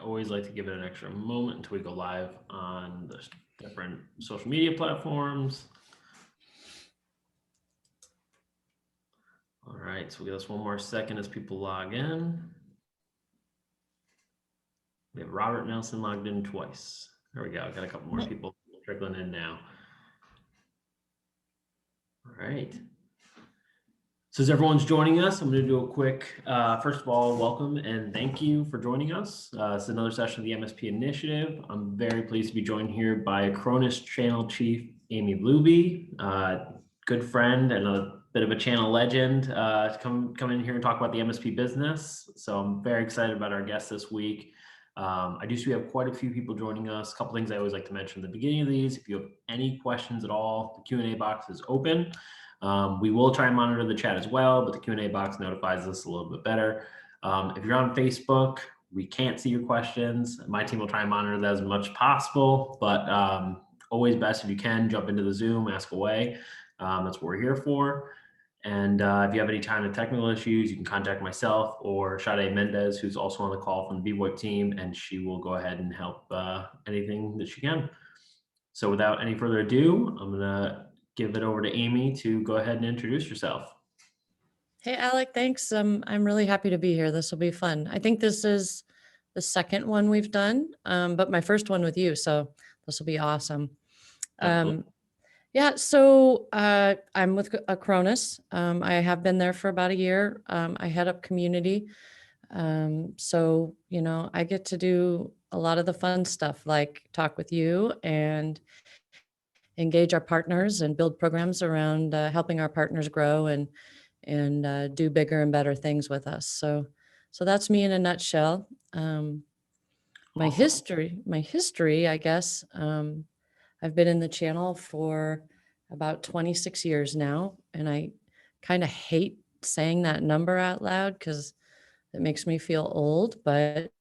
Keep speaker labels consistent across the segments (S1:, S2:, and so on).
S1: always like to give it an extra moment until we go live on the different social media platforms. All right, so we give us one more second as people log in. We have Robert Nelson logged in twice. There we go. Got a couple more people trickling in now. All right. So as everyone's joining us, I'm going to do a quick, first of all, welcome and thank you for joining us. This is another session of the MSP Initiative. I'm very pleased to be joined here by Acronis Channel Chief Amy Luby, good friend and a bit of a channel legend, to come in here and talk about the MSP business. So I'm very excited about our guest this week. I do see we have quite a few people joining us. A couple things I always like to mention at the beginning of these. If you have any questions at all, the Q&A box is open. We will try and monitor the chat as well, but the Q&A box notifies us a little bit better. If you're on Facebook, we can't see your questions. My team will try and monitor that as much as possible, but always best if you can jump into the Zoom, ask away. That's what we're here for. And if you have any time and technical issues, you can contact myself or Sade Mendez, who's also on the call from the BVoIP team, and she will go ahead and help anything that she can. So without any further ado, I'm gonna give it over to Amy to go ahead and introduce yourself.
S2: Hey, Alec, thanks. I'm really happy to be here. This will be fun. I think this is the second one we've done, but my first one with you. So this will be awesome. Yeah, so I'm with Acronis. I have been there for about a year. I head up community. So, you know, I get to do a lot of the fun stuff like talk with you and engage our partners and build programs around helping our partners grow and do bigger and better things with us. So that's me in a nutshell. My history, I guess. I've been in the channel for about 26 years now, and I kind of hate saying that number out loud because it makes me feel old, but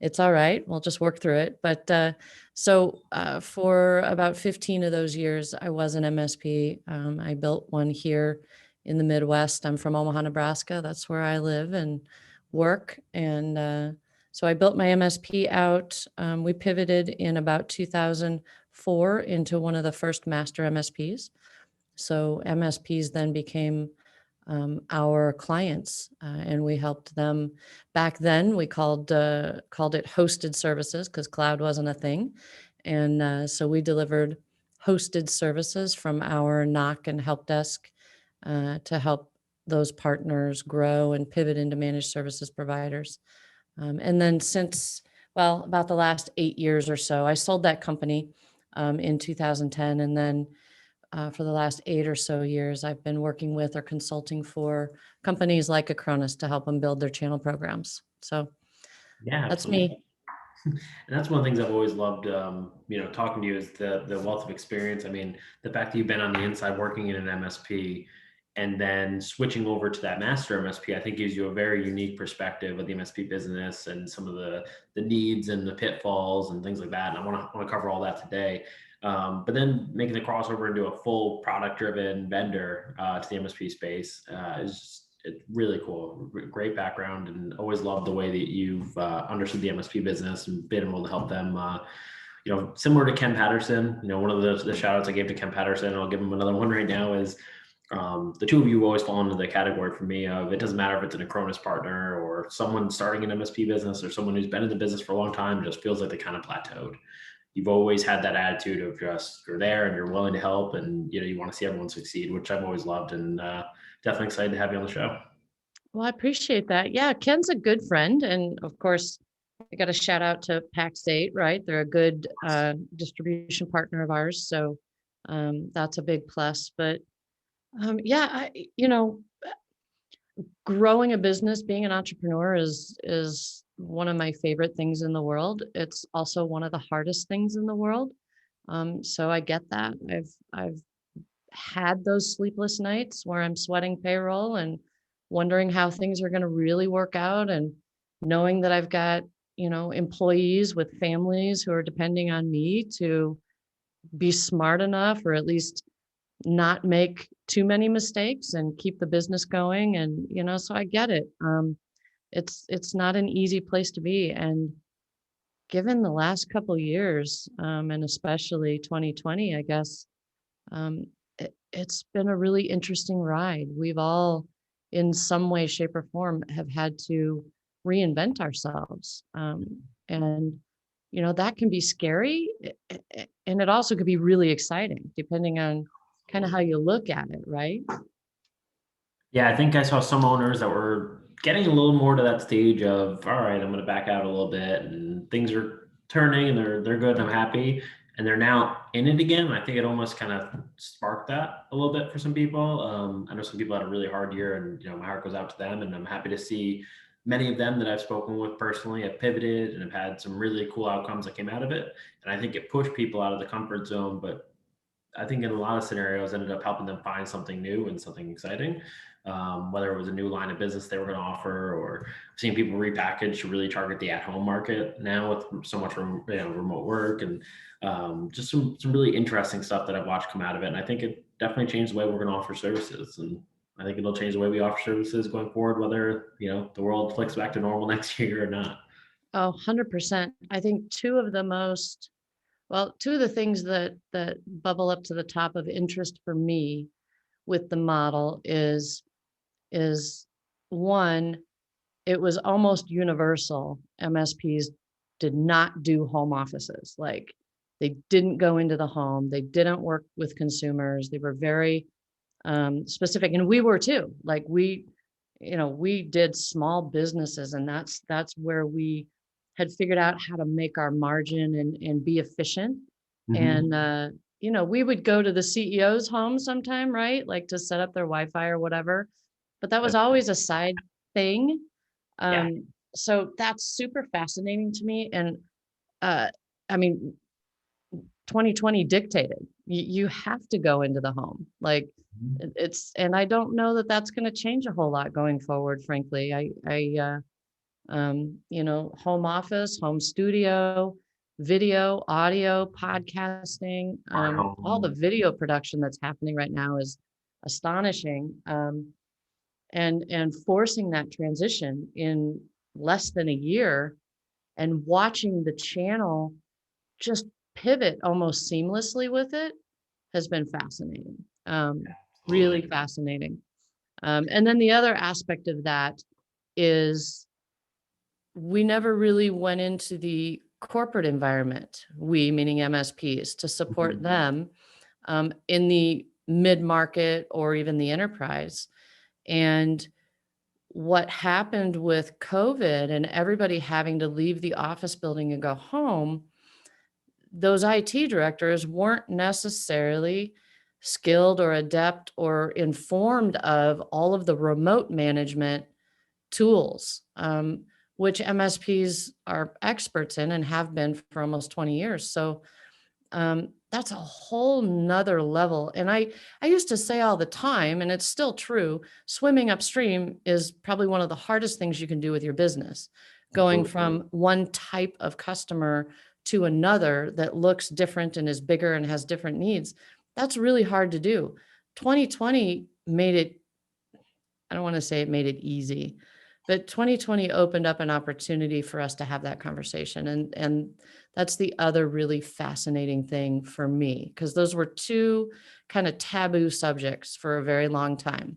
S2: it's all right. We'll just work through it. But so for about 15 of those years, I was an MSP. I built one here in the Midwest. I'm from Omaha, Nebraska. That's where I live and work. And so I built my MSP out. We pivoted in about 2004 into one of the first Master MSPs. So MSPs then became our clients, and we helped them. Back then, we called it hosted services because cloud wasn't a thing, and so we delivered hosted services from our NOC and help desk to help those partners grow and pivot into managed services providers. And then since, well, about the last 8 years or so, I sold that company in 2010, and then for the last 8 or so years, I've been working with or consulting for companies like Acronis to help them build their channel programs. So yeah, that's me.
S1: And that's one of the things I've always loved, you know, talking to you is the wealth of experience. I mean, the fact that you've been on the inside working in an MSP and then switching over to that master MSP, I think gives you a very unique perspective of the MSP business and some of the needs and the pitfalls and things like that. And I want to cover all that today. But then making the crossover into a full product-driven vendor to the MSP space is just, it's really cool. Great background, and always loved the way that you've understood the MSP business and been able to help them. You know, similar to Ken Patterson. You know, one of the shout outs I gave to Ken Patterson, and I'll give him another one right now, is the two of you always fall into the category for me of it doesn't matter if it's an Acronis partner or someone starting an MSP business or someone who's been in the business for a long time, just feels like they kind of plateaued. You've always had that attitude of just you're there and you're willing to help, and you know you want to see everyone succeed, which I've always loved, and definitely excited to have you on the show.
S2: Well, I appreciate that. Yeah, Ken's a good friend, and of course, I got a shout out to Pax8, right? They're a good distribution partner of ours, so that's a big plus. But yeah, you know, growing a business, being an entrepreneur is one of my favorite things in the world. It's also one of the hardest things in the world. So I get that. I've had those sleepless nights where I'm sweating payroll and wondering how things are going to really work out, and knowing that I've got, you know, employees with families who are depending on me to be smart enough or at least not make too many mistakes and keep the business going. And, you know, so I get it. It's not an easy place to be. And given the last couple years, and especially 2020, I guess, it's been a really interesting ride. We've all, in some way, shape, or form, have had to reinvent ourselves. And, that can be scary. And it also could be really exciting, depending on kind of how you look at it, right?
S1: Yeah, I think I saw some owners that were getting a little more to that stage of, all right, I'm going to back out a little bit, and things are turning, and they're good, and I'm happy, and they're now in it again. I think it almost kind of sparked that a little bit for some people. I know some people had a really hard year, and my heart goes out to them, and I'm happy to see many of them that I've spoken with personally have pivoted and have had some really cool outcomes that came out of it. And I think it pushed people out of the comfort zone, but I think in a lot of scenarios ended up helping them find something new and something exciting. Whether it was a new line of business they were going to offer, or seeing people repackage to really target the at-home market now with so much remote work, and just some really interesting stuff that I've watched come out of it. And I think it definitely changed the way we're going to offer services. And I think it'll change the way we offer services going forward, whether the world flicks back to normal next year or not.
S2: Oh, 100%. I think two of the things that bubble up to the top of interest for me with the model is one, it was almost universal. MSPs did not do home offices. Like, they didn't go into the home. They didn't work with consumers. They were very specific, and we were too. Like, we did small businesses, and that's where we had figured out how to make our margin and be efficient.
S1: Mm-hmm.
S2: And we would go to the CEO's home sometime, right? Like, to set up their Wi-Fi or whatever. But that was always a side thing.
S1: Yeah.
S2: So that's super fascinating to me. And uh, I mean, 2020 dictated you have to go into the home. Like, and I don't know that that's going to change a whole lot going forward, frankly. Home office, home studio, video, audio, podcasting,
S1: Smart
S2: all the
S1: home.
S2: video production that's happening right now is astonishing. And forcing that transition in less than a year, and watching the channel just pivot almost seamlessly with it has been fascinating. Really
S1: Absolutely.
S2: fascinating. And then the other aspect of that is we never really went into the corporate environment, we meaning MSPs, to support
S1: Mhm.
S2: them in the mid-market or even the enterprise. And what happened with COVID and everybody having to leave the office building and go home, those IT directors weren't necessarily skilled or adept or informed of all of the remote management tools, which MSPs are experts in and have been for almost 20 years. So that's a whole nother level. And I used to say all the time, and it's still true, swimming upstream is probably one of the hardest things you can do with your business. Going
S1: Absolutely.
S2: from one type of customer to another that looks different and is bigger and has different needs, that's really hard to do. 2020 made it, I don't want to say it made it easy, but 2020 opened up an opportunity for us to have that conversation. And that's the other really fascinating thing for me, because those were two kind of taboo subjects for a very long time.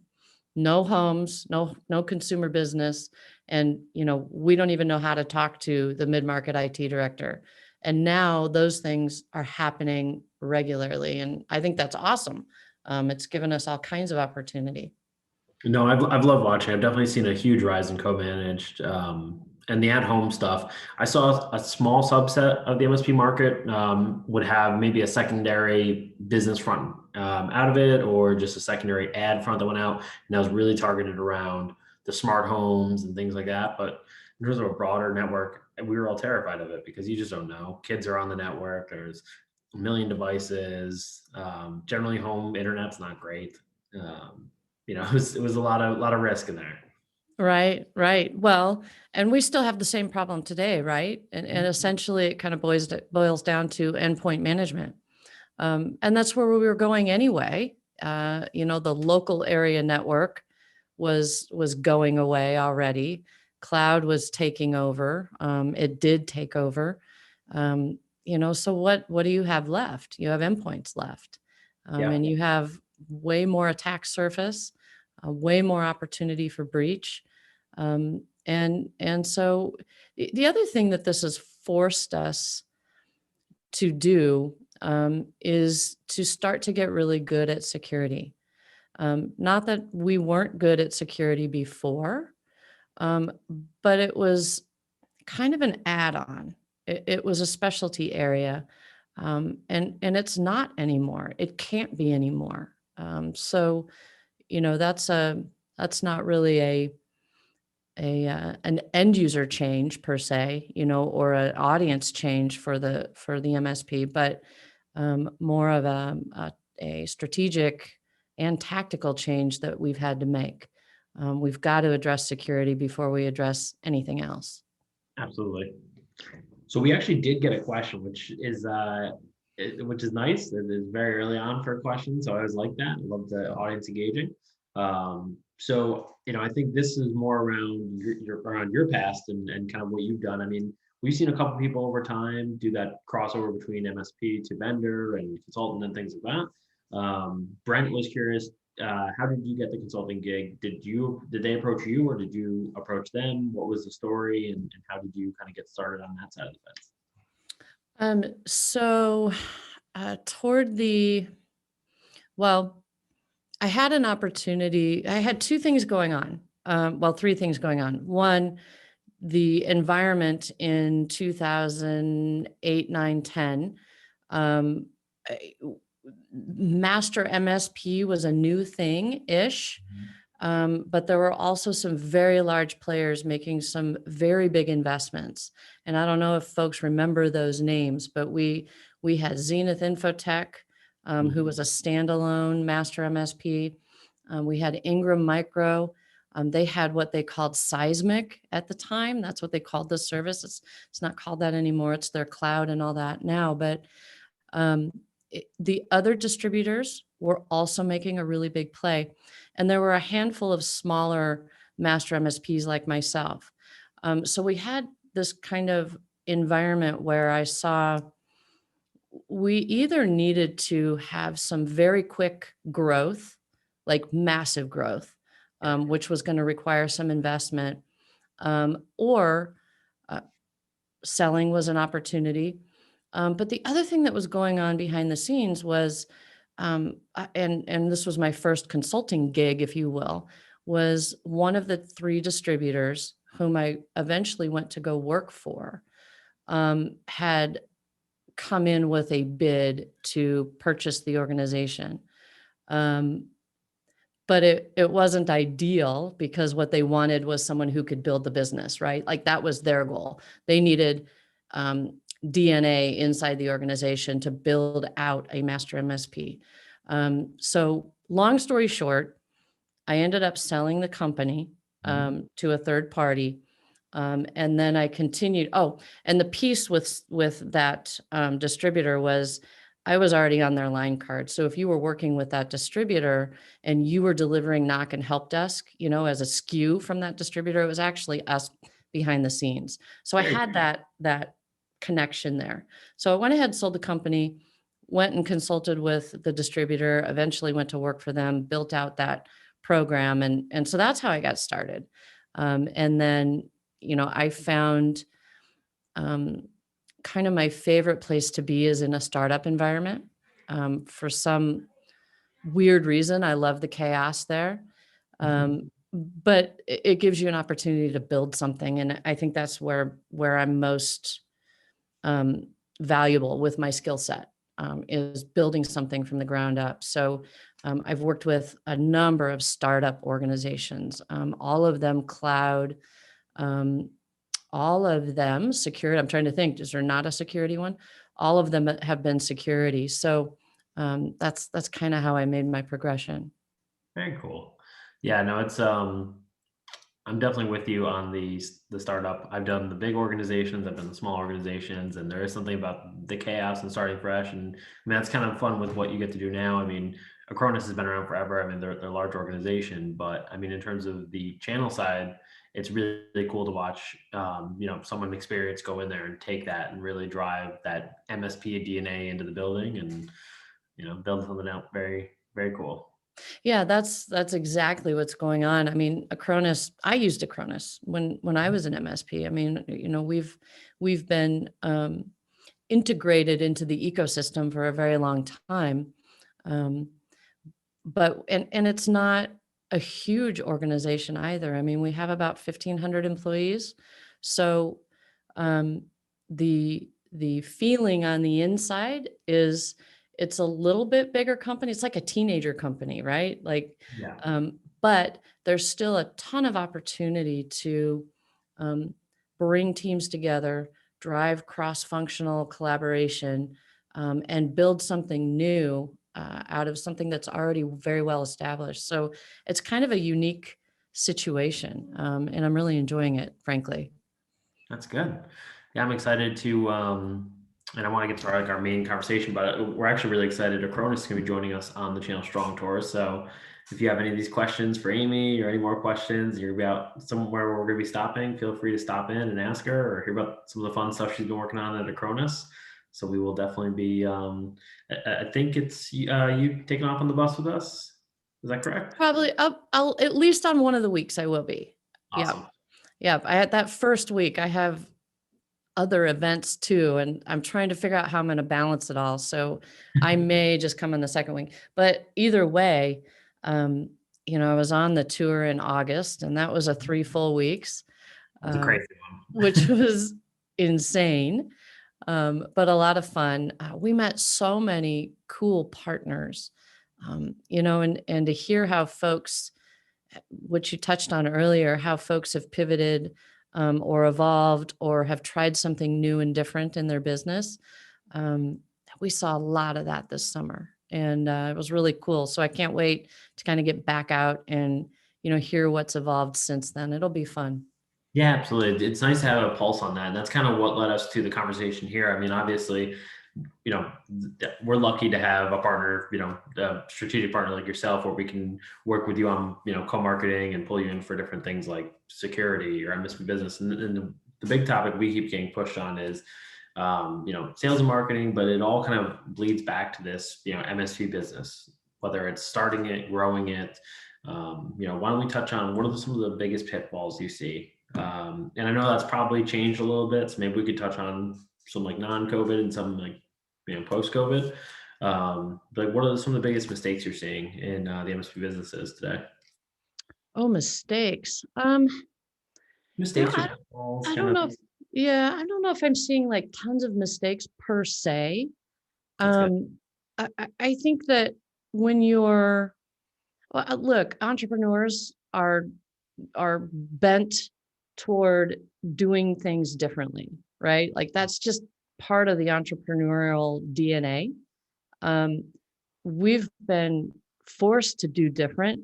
S2: No homes, no consumer business. And, we don't even know how to talk to the mid-market IT director. And now those things are happening regularly. And I think that's awesome. It's given us all kinds of opportunity.
S1: No, I've loved watching. I've definitely seen a huge rise in co-managed and the at-home stuff. I saw a small subset of the MSP market would have maybe a secondary business front out of it, or just a secondary ad front that went out, and that was really targeted around the smart homes and things like that. But in terms of a broader network, we were all terrified of it because you just don't know. Kids are on the network. There's a million devices. Generally, home internet's not great. Um, it was a lot of risk in there.
S2: Right, right. Well, and we still have the same problem today, right? And essentially it kind of boils down to endpoint management. And that's where we were going anyway. The local area network was going away already. Cloud was taking over. It did take over. So what do you have left? You have endpoints left,
S1: Yeah,
S2: and you have way more attack surface, way more opportunity for breach. And so the other thing that this has forced us to do is to start to get really good at security. Not that we weren't good at security before, um, but it was kind of an add-on. It was a specialty area, and it's not anymore. It can't be anymore. So that's not really an end user change per se, or an audience change for the MSP, but more of a strategic and tactical change that we've had to make. We've got to address security before we address anything else.
S1: absolutely. So we actually did get a question, which is nice. It is very early on for a question, so I always like that. I love the audience engaging. So I think this is more around around your past and kind of what you've done. I mean, we've seen a couple people over time do that crossover between MSP to vendor and consultant and things like that. Brent was curious. How did you get the consulting gig? Did they approach you or did you approach them? What was the story and how did you kind of get started on that side of the fence?
S2: So toward well, I had an opportunity. I had two things going on. Three things going on. One, the environment in 2008, 9, 10. Um, I- Master MSP was a new thing-ish. But there were also some very large players making some very big investments. And I don't know if folks remember those names, but we had Zenith Infotech, who was a standalone master MSP. We had Ingram Micro. They had what they called Seismic at the time. That's what they called the service. It's not called that anymore. It's their cloud and all that now. But um, the other distributors were also making a really big play. And there were a handful of smaller master MSPs like myself. So we had this kind of environment where I saw we either needed to have some very quick growth, like massive growth, which was going to require some investment, or uh, selling was an opportunity. But the other thing that was going on behind the scenes was, and this was my first consulting gig, if you will, was one of the three distributors whom I eventually went to go work for, had come in with a bid to purchase the organization. Um, but it wasn't ideal because what they wanted was someone who could build the business, right? Like that was their goal. They needed DNA inside the organization to build out a master MSP. So long story short, I ended up selling the company to a third party. And then I continued. Oh, and the piece with that distributor was I was already on their line card. So if you were working with that distributor and you were delivering knock and help desk, as a SKU from that distributor, it was actually us behind the scenes. So I
S1: Very
S2: had that connection there. So I went ahead, sold the company, went and consulted with the distributor, eventually went to work for them, built out that program. And so that's how I got started. And then, I found um, kind of my favorite place to be is in a startup environment. For some weird reason, I love the chaos there. But it gives you an opportunity to build something. And I think that's where I'm most valuable with my skill set, is building something from the ground up. So I've worked with a number of startup organizations, all of them cloud, um, all of them security. I'm trying to think, is there not a security one? All of them have been security. So that's kind of how I made my progression.
S1: Very cool. Yeah, no, I'm definitely with you on the startup. I've done the big organizations, I've done the small organizations, and there is something about the chaos and starting fresh. And I mean, that's kind of fun with what you get to do now. I mean, Acronis has been around forever. I mean, they're a large organization, but I mean, in terms of the channel side, it's really, really cool to watch, someone experienced go in there and take that and really drive that MSP DNA into the building and, build something out. Very, very cool.
S2: Yeah, that's exactly what's going on. I mean, Acronis, I used Acronis when I was an MSP. I mean, we've been integrated into the ecosystem for a very long time. Um, but and it's not a huge organization either. I mean, we have about 1,500 employees. So um, the feeling on the inside is it's a little bit bigger company. It's like a teenager company, right? Like,
S1: Yeah.
S2: but there's still a ton of opportunity to um, bring teams together, drive cross-functional collaboration, and build something new out of something that's already very well established. So it's kind of a unique situation, and I'm really enjoying it, frankly.
S1: That's good. Yeah, I'm excited to, and I want to get to our main conversation, but we're actually really excited. Acronis is going to be joining us on the Channel Strong Tour. So if you have any of these questions for Amy or any more questions, you're about somewhere where we're going to be stopping, feel free to stop in and ask her or hear about some of the fun stuff she's been working on at Acronis. So we will definitely be, I think it's you taking off on the bus with us. Is that correct?
S2: Probably, I'll at least on one of the weeks I will be. Yeah.
S1: Awesome.
S2: Yeah. I had that first week, I have other events too, and I'm trying to figure out how I'm going to balance it all. So I may just come on the second week, but either way, um, I was on the tour in August and that was a 3 full weeks,
S1: It's a crazy
S2: which
S1: one.
S2: was insane. But a lot of fun. We met so many cool partners, and to hear how folks, which you touched on earlier, how folks have pivoted or evolved or have tried something new and different in their business. Um, we saw a lot of that this summer, and it was really cool. So I can't wait to kind of get back out and hear what's evolved since then. It'll be fun.
S1: Yeah, absolutely. It's nice to have a pulse on that. And that's kind of what led us to the conversation here. I mean, obviously, we're lucky to have a partner, a strategic partner like yourself, where we can work with you on, co-marketing and pull you in for different things like security or MSP business. And the big topic we keep getting pushed on is, sales and marketing, but it all kind of bleeds back to this, MSP business, whether it's starting it, growing it. Why don't we touch on what are some of the biggest pitfalls you see? And I know that's probably changed a little bit. So maybe we could touch on some like non-COVID and some like, post-COVID. Like what are some of the biggest mistakes you're seeing in the MSP businesses today?
S2: Oh, mistakes.
S1: Mistakes or
S2: I,
S1: pitfalls,
S2: I
S1: kind
S2: don't
S1: of.
S2: know. Yeah, I don't know if I'm seeing like tons of mistakes per se.
S1: That's good.
S2: I think that when you're, well, look, entrepreneurs are bent toward doing things differently, right? Like that's just part of the entrepreneurial DNA. Um, we've been forced to do different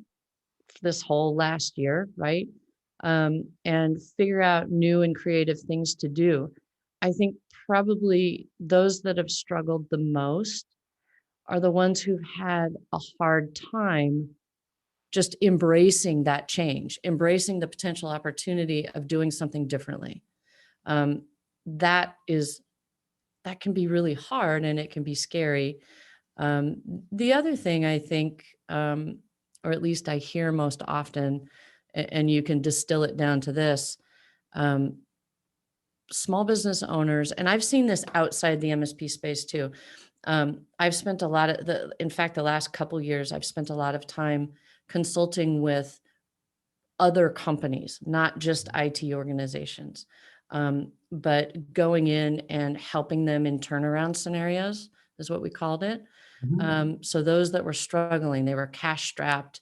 S2: this whole last year, right? And figure out new and creative things to do. I think probably those that have struggled the most are the ones who've had a hard time just embracing that change, embracing the potential opportunity of doing something differently. Um, that is that can be really hard and it can be scary. Um, the other thing I think, or at least I hear most often, and you can distill it down to this, um, small business owners, and I've seen this outside the MSP space too. I've spent a lot of in fact, the last couple years, I've spent a lot of time consulting with other companies, not just IT organizations, but going in and helping them in turnaround scenarios is what we called it.
S1: Mhm.
S2: So those that were struggling, they were cash strapped,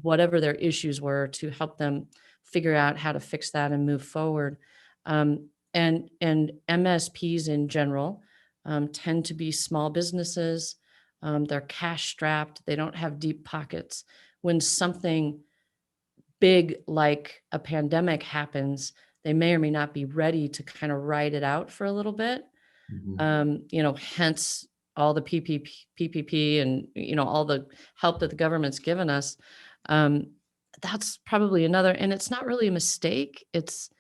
S2: whatever their issues were, to help them figure out how to fix that and move forward. And MSPs in general tend to be small businesses. They're cash strapped. They don't have deep pockets. When something big like a pandemic happens, they may or may not be ready to kind of ride it out for a little bit.
S1: Mhm.
S2: Hence all the PPP and all the help that the government's given us. Um, that's probably another, and it's not really a mistake. It's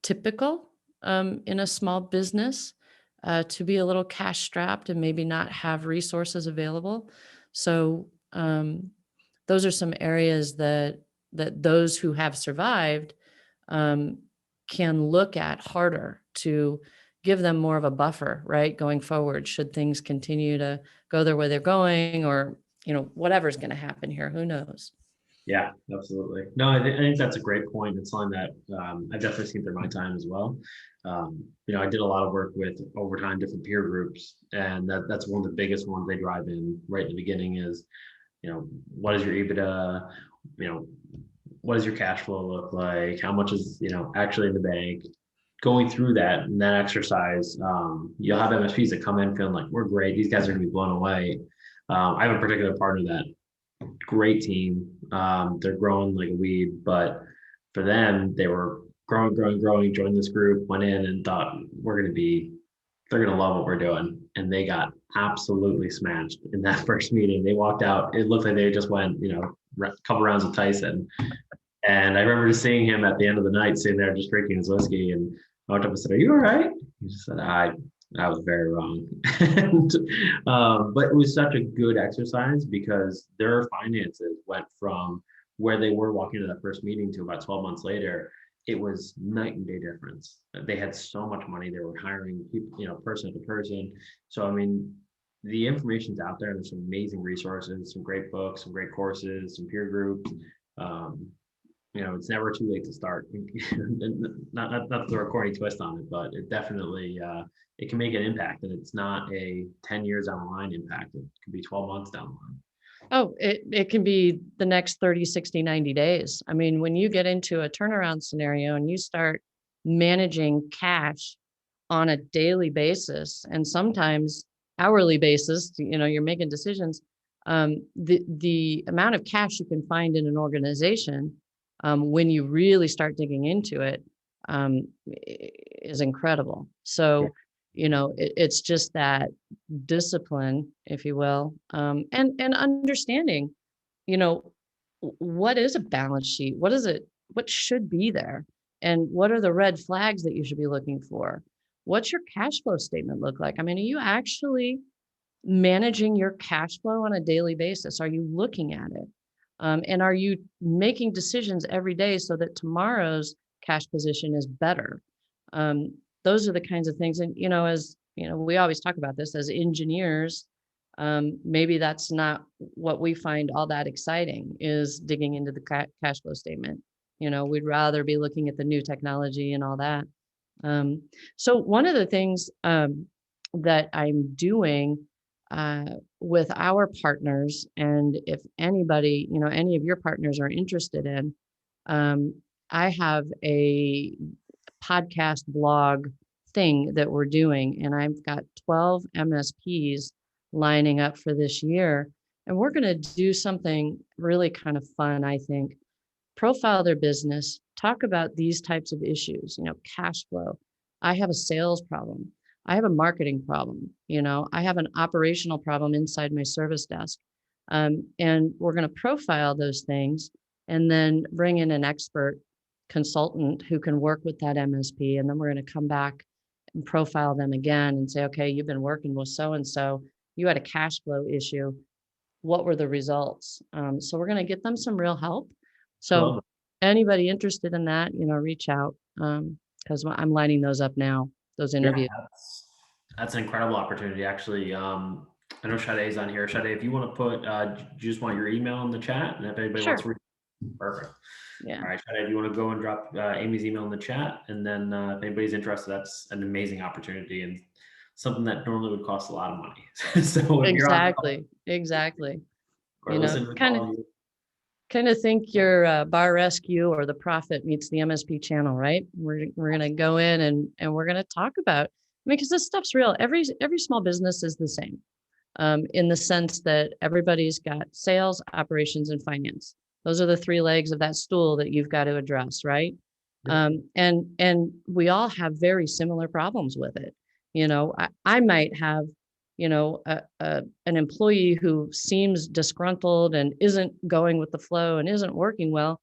S2: typical in a small business to be a little cash strapped and maybe not have resources available. So those are some areas that those who have survived um, can look at harder to give them more of a buffer, right? Going forward, should things continue to go the way they're going, or whatever's going to happen here, who knows?
S1: Yeah, absolutely. No, I think that's a great point. It's something that I've definitely seen through my time as well. I did a lot of work with over time different peer groups, and that's one of the biggest ones they drive in right in the beginning is, what is your EBITDA? What does your cash flow look like? How much is, actually in the bank? Going through that and that exercise, you'll have MSPs that come in feeling like we're great. These guys are going to be blown away. I have a particular partner that great team. They're growing like a weed, but for them, they were growing, joined this group, went in and thought they're going to love what we're doing. And they got absolutely smashed in that first meeting. They walked out. It looked like they just went, a couple rounds of Tyson. And I remember just seeing him at the end of the night sitting there just drinking his whiskey. And I went up and said, "Are you all right?" He just said, I was very wrong. and, but it was such a good exercise because their finances went from where they were walking into that first meeting to about 12 months later. It was night and day difference. They had so much money. They were hiring people, person to person. So, I mean, the information's out there. There's some amazing resources, some great books, some great courses, some peer groups. Um, it's never too late to start. not to throw a corny twist on it, but it definitely it can make an impact, and it's not a 10 years down the line impact. It could be 12 months down the line.
S2: Oh, it can be the next 30, 60, 90 days. I mean, when you get into a turnaround scenario and you start managing cash on a daily basis and sometimes hourly basis, you're making decisions. The amount of cash you can find in an organization when you really start digging into it is incredible. So, it's just that discipline, if you will, and understanding, what is a balance sheet? What is it? What should be there? And what are the red flags that you should be looking for? What's your cash flow statement look like? I mean, are you actually managing your cash flow on a daily basis? Are you looking at it? And are you making decisions every day so that tomorrow's cash position is better? Those are the kinds of things. And, as we always talk about this as engineers, maybe that's not what we find all that exciting, is digging into the cash flow statement. We'd rather be looking at the new technology and all that. So one of the things that I'm doing with our partners, and if anybody, any of your partners are interested in, I have a podcast blog thing that we're doing, and I've got 12 MSPs lining up for this year. And we're going to do something really kind of fun, I think. Profile their business, talk about these types of issues, cash flow. I have a sales problem. I have a marketing problem. I have an operational problem inside my service desk. And we're going to profile those things and then bring in an expert consultant who can work with that MSP. And then we're going to come back and profile them again and say, okay, you've been working with so-and-so. You had a cash flow issue. What were the results? So we're going to get them some real help. So anybody interested in that, reach out, because I'm lining those up now, those interviews.
S1: Yeah, that's an incredible opportunity. Actually, I know Sade's on here. Sade, if you want to put, do you just want your email in the chat? And if anybody wants to read, perfect.
S2: Yeah.
S1: All right, Sade, do you want to go and drop Amy's email in the chat? And then if anybody's interested, that's an amazing opportunity and something that normally would cost a lot of money. So if
S2: exactly. Kind of think your bar rescue or the Prophet meets the MSP channel, right? We're going to go in and we're going to talk about, because this stuff's real. Every small business is the same, in the sense that everybody's got sales, operations, and finance. Those are the three legs of that stool that you've got to address, right? Yeah. And we all have very similar problems with it. I might have an employee who seems disgruntled and isn't going with the flow and isn't working well.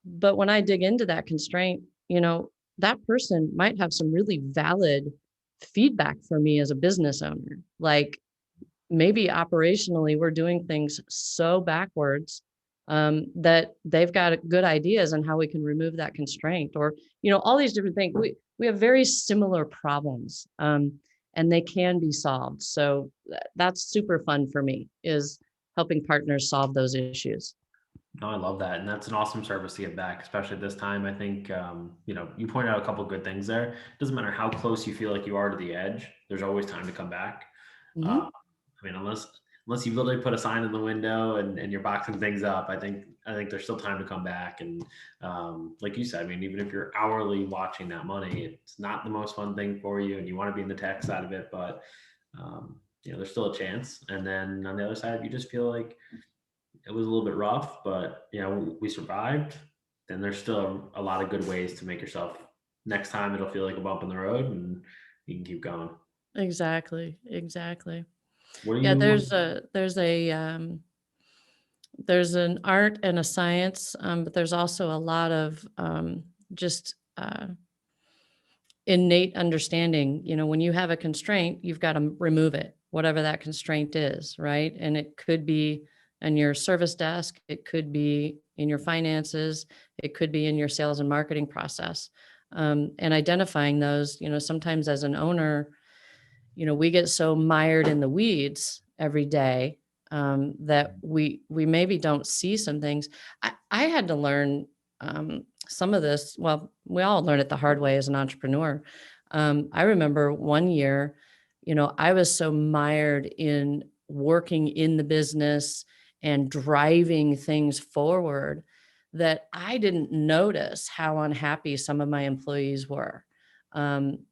S2: But when I dig into that constraint, that person might have some really valid feedback for me as a business owner. Like, maybe operationally we're doing things so backwards, that they've got good ideas on how we can remove that constraint, or all these different things. We have very similar problems, and they can be solved. So that's super fun for me, is helping partners solve those issues.
S1: No, I love that. And that's an awesome service to get back, especially at this time. I think, you pointed out a couple of good things there. It doesn't matter how close you feel like you are to the edge, there's always time to come back. Uh,
S2: Mhm.
S1: I mean, unless you literally put a sign in the window and you're boxing things up, I think there's still time to come back. And like you said, I mean, even if you're hourly watching that money, it's not the most fun thing for you, and you want to be in the tech side of it, but there's still a chance. And then on the other side, if you just feel like it was a little bit rough, but we survived, then there's still a lot of good ways to make yourself, next time it'll feel like a bump in the road and you can keep going.
S2: Exactly.
S1: What are
S2: Yeah,
S1: you
S2: there's an art and a science, but there's also a lot of just innate understanding. When you have a constraint, you've got to remove it, whatever that constraint is, right? And it could be in your service desk, it could be in your finances, it could be in your sales and marketing process. And identifying those, sometimes as an owner, we get so mired in the weeds every day, that we maybe don't see some things. I had to learn some of this. Well, we all learn it the hard way as an entrepreneur. I remember one year, I was so mired in working in the business and driving things forward that I didn't notice how unhappy some of my employees were. And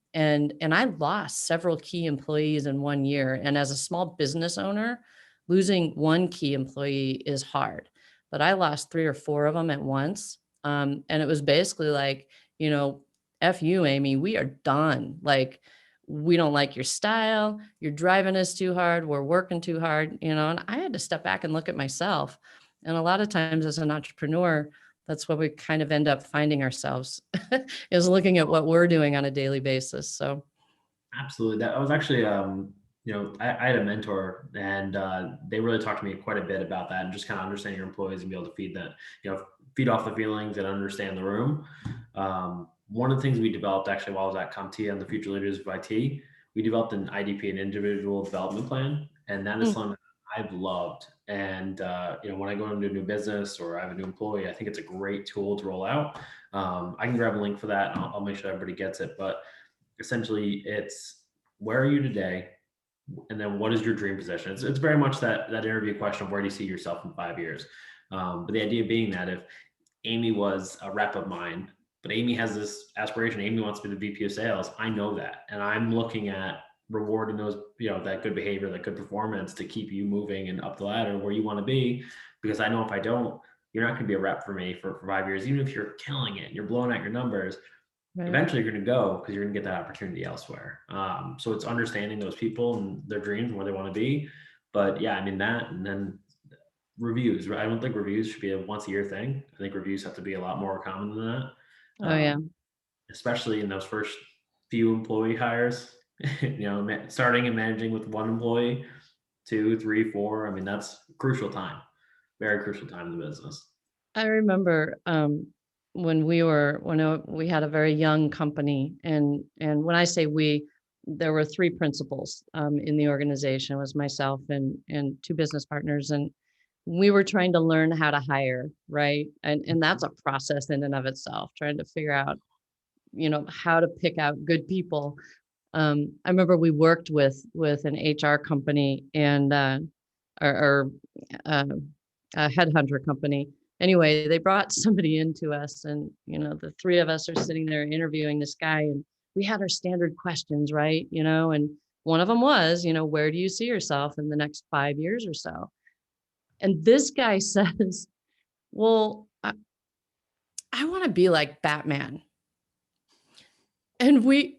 S2: I lost several key employees in one year. And as a small business owner, losing one key employee is hard. But I lost 3 or 4 of them at once. And it was basically like, F you, Amy, we are done. Like, we don't like your style. You're driving us too hard. We're working too hard, and I had to step back and look at myself. And a lot of times as an entrepreneur, that's where we kind of end up finding ourselves, is looking at what we're doing on a daily basis. So,
S1: Absolutely. That was actually, I had a mentor, and they really talked to me quite a bit about that, and just kind of understanding your employees and be able to feed off the feelings and understand the room. One of the things we developed actually while I was at COMPTIA and the Future Leaders of IT, we developed an IDP, an individual development plan, and that is
S2: mm,
S1: something that I've loved. And when I go into a new business or I have a new employee, I think it's a great tool to roll out. I can grab a link for that, and I'll make sure everybody gets it. But essentially, it's, where are you today, and then what is your dream position? It's very much that interview question of, where do you see yourself in 5 years? But the idea being that if Amy was a rep of mine, but Amy has this aspiration, Amy wants to be the VP of sales, I know that, and I'm looking at rewarding those, that good behavior, that good performance, to keep you moving and up the ladder where you want to be. Because I know if I don't, you're not going to be a rep for me for 5 years. Even if you're killing it, you're blowing out your numbers,
S2: right.
S1: eventually you're going to go, because you're going to get that opportunity elsewhere. So it's understanding those people and their dreams and where they want to be. But yeah, I mean that, and then reviews. I don't think reviews should be a once a year thing. I think reviews have to be a lot more common than that,
S2: Oh, yeah.
S1: especially in those first few employee hires. Starting and managing with one employee, 2, 3, 4. I mean, that's crucial time, very crucial time in the business.
S2: I remember when we had a very young company, and when I say we, there were 3 principals in the organization. It was myself and 2 business partners, and we were trying to learn how to hire, right? And that's a process in and of itself, trying to figure out, how to pick out good people. I remember we worked with an HR company, and or uh, a headhunter company. Anyway, they brought somebody into us, and the 3 of us are sitting there interviewing this guy, and we had our standard questions, right? And one of them was, where do you see yourself in the next 5 years or so? And this guy says, well, I want to be like Batman. And we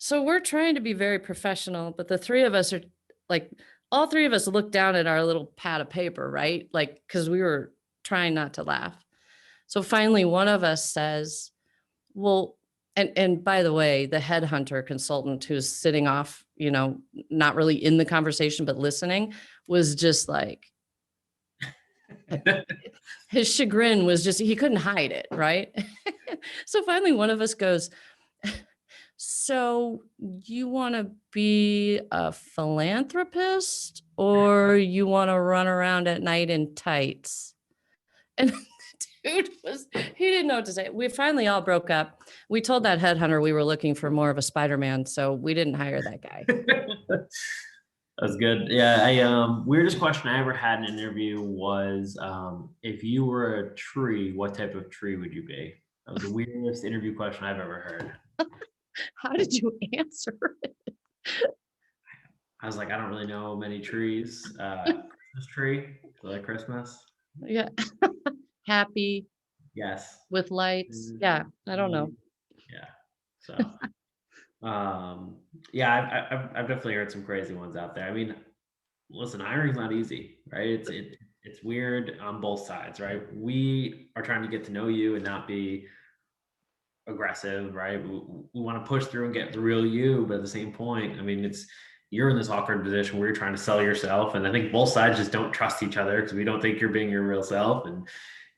S2: So we're trying to be very professional, but the three of us are like, all three of us look down at our little pad of paper, right? Like, because we were trying not to laugh. So finally, one of us says, well, and by the way, the headhunter consultant who's sitting off, not really in the conversation, but listening, was just like, his chagrin was just, he couldn't hide it, right? So finally, one of us goes, so you want to be a philanthropist or you want to run around at night in tights? And dude he didn't know what to say. We finally all broke up. We told that headhunter we were looking for more of a Spider-Man, so we didn't hire that guy.
S1: That's good. Yeah, weirdest question I ever had in an interview was, if you were a tree, what type of tree would you be? That was the weirdest interview question I've ever heard.
S2: How did you answer it?
S1: I was like, I don't really know many trees. Christmas tree, I like Christmas.
S2: Yeah. Happy
S1: Yes.
S2: with lights. Yeah, I don't know.
S1: Yeah. So, yeah, I've definitely heard some crazy ones out there. I mean, listen, hiring's not easy, right? It's weird on both sides, right? We are trying to get to know you and not be aggressive, right? We want to push through and get the real you, but at the same point, I mean, you're in this awkward position where you're trying to sell yourself, and I think both sides just don't trust each other because we don't think you're being your real self, and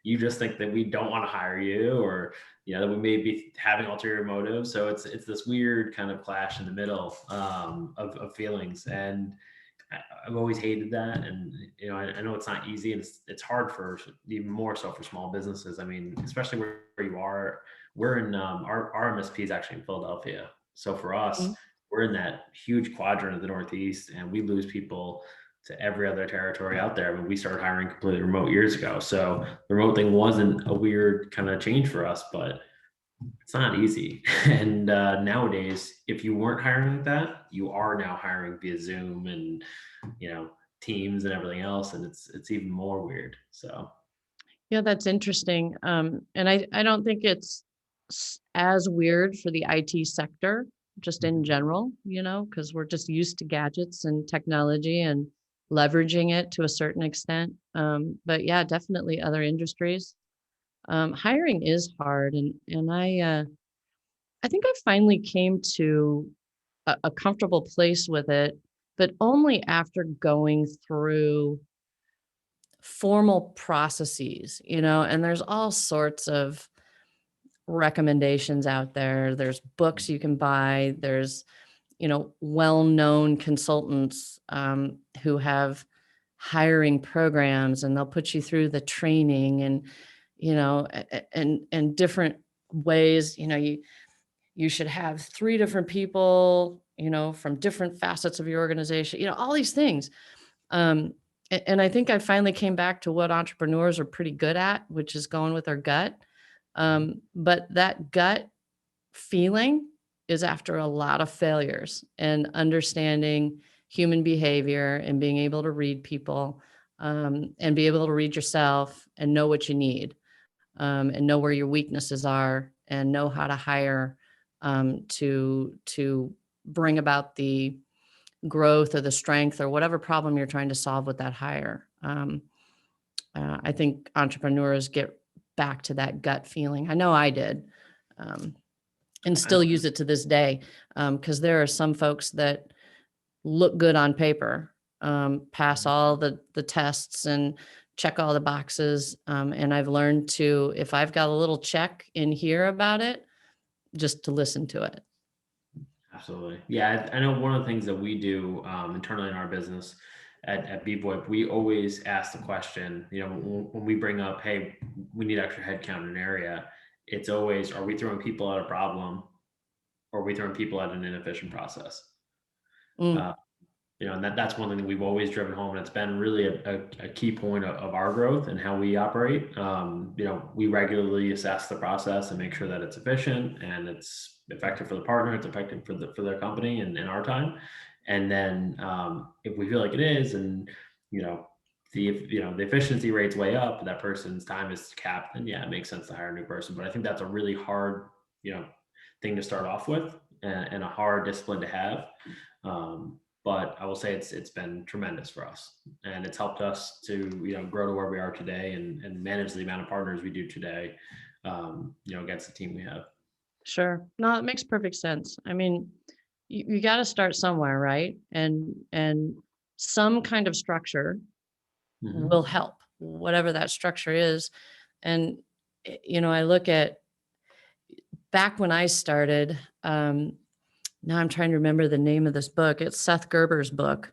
S1: you just think that we don't want to hire you, or that we may be having ulterior motives. So it's this weird kind of clash in the middle of feelings, and I've always hated that. And I know it's not easy, and it's hard for, even more so for small businesses. I mean, especially where you are. We're in our MSP is actually in Philadelphia, so for us,
S2: Mhm.
S1: we're in that huge quadrant of the Northeast, and we lose people to every other territory out there. I mean, we started hiring completely remote years ago, so the remote thing wasn't a weird kind of change for us, but it's not easy. And nowadays, if you weren't hiring like that, you are now hiring via Zoom and Teams and everything else, and it's even more weird. So
S2: Yeah, that's interesting. And I don't think it's as weird for the IT sector, just in general, because we're just used to gadgets and technology and leveraging it to a certain extent. But yeah, definitely other industries. Hiring is hard, and I think I finally came to a comfortable place with it, but only after going through formal processes, and there's all sorts of recommendations out there. There's books you can buy. There's, well-known consultants who have hiring programs, and they'll put you through the training and, and different ways, you should have 3 different people, from different facets of your organization, all these things. Um, and I think I finally came back to what entrepreneurs are pretty good at, which is going with their gut. But that gut feeling is after a lot of failures and understanding human behavior and being able to read people, and be able to read yourself and know what you need, and know where your weaknesses are and know how to hire, to bring about the growth or the strength or whatever problem you're trying to solve with that hire. I think entrepreneurs get back to that gut feeling. I know I did, and still use it to this day, because there are some folks that look good on paper, pass all the tests and check all the boxes. And I've learned to, if I've got a little check in here about it, just to listen to it.
S1: absolutely. Yeah, I know one of the things that we do internally in our business at BVoIP, we always ask the question, when we bring up, hey, we need extra headcount in an area, it's always, are we throwing people at a problem, or are we throwing people at an inefficient process?
S2: Mm.
S1: And that's one thing that we've always driven home, and it's been really a key point of our growth and how we operate. We regularly assess the process and make sure that it's efficient and it's effective for the partner, it's effective for their company and our time. And then if we feel like it is, and the efficiency rate's way up, that person's time is capped, then yeah, it makes sense to hire a new person. But I think that's a really hard thing to start off with. and a hard discipline to have. But I will say it's been tremendous for us, and it's helped us to grow to where we are today and manage the amount of partners we do today, against the team we have.
S2: Sure. No, it makes perfect sense. I mean, you got to start somewhere, right? And some kind of structure will help, whatever that structure is. And I look at back when I started. Now I'm trying to remember the name of this book. It's Seth Gerber's book.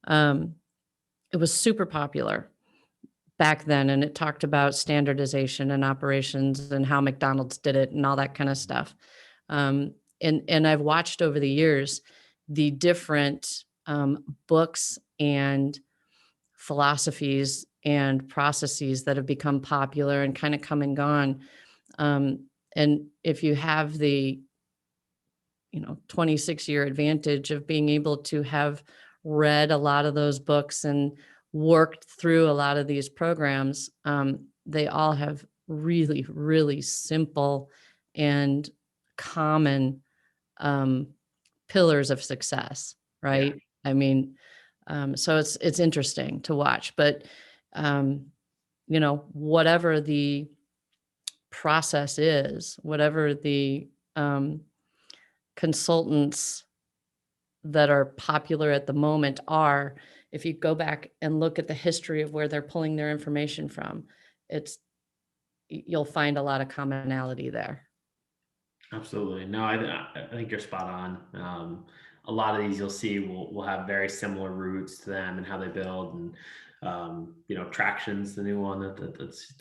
S2: It was super popular back then, and it talked about standardization and operations and how McDonald's did it and all that kind of stuff. And I've watched over the years the different books and philosophies and processes that have become popular and kind of come and gone. And if you have the 26-year advantage of being able to have read a lot of those books and worked through a lot of these programs, they all have really, really simple and common pillars of success, right? Yeah. I mean, so it's interesting to watch, but whatever the process is, whatever the consultants that are popular at the moment are, if you go back and look at the history of where they're pulling their information from, you'll find a lot of commonality there.
S1: Absolutely. No, I think you're spot on. A lot of these you'll see will have very similar roots to them and how they build. And Traction's the new one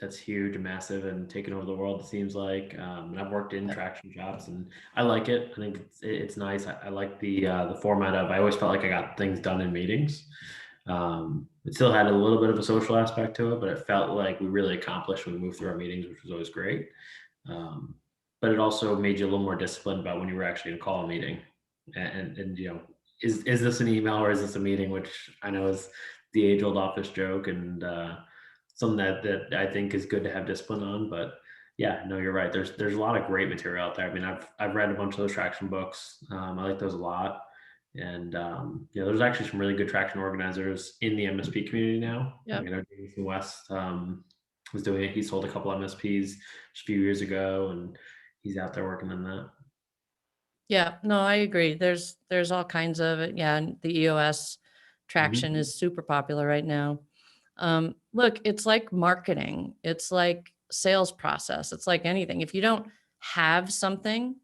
S1: that's huge and massive and taking over the world, it seems like. And I've worked in Traction jobs and I like it. I think it's nice. I like the format of. I always felt like I got things done in meetings. It still had a little bit of a social aspect to it, but it felt like we really accomplished when we moved through our meetings, which was always great. But it also made you a little more disciplined about when you were actually going to call a meeting. And is this an email or is this a meeting? Which I know is the age-old office joke, and something that I think is good to have discipline on. But yeah, no, you're right. There's a lot of great material out there. I mean, I've read a bunch of those Traction books. I like those a lot. And there's actually some really good Traction organizers in the MSP community now.
S2: Yeah.
S1: Jason West was doing it. He sold a couple MSPs a few years ago, and he's out there working on that.
S2: Yeah, no, I agree. There's all kinds of it. Yeah, and the EOS Traction is super popular right now. Look, it's like marketing. It's like sales process. It's like anything. If you don't have something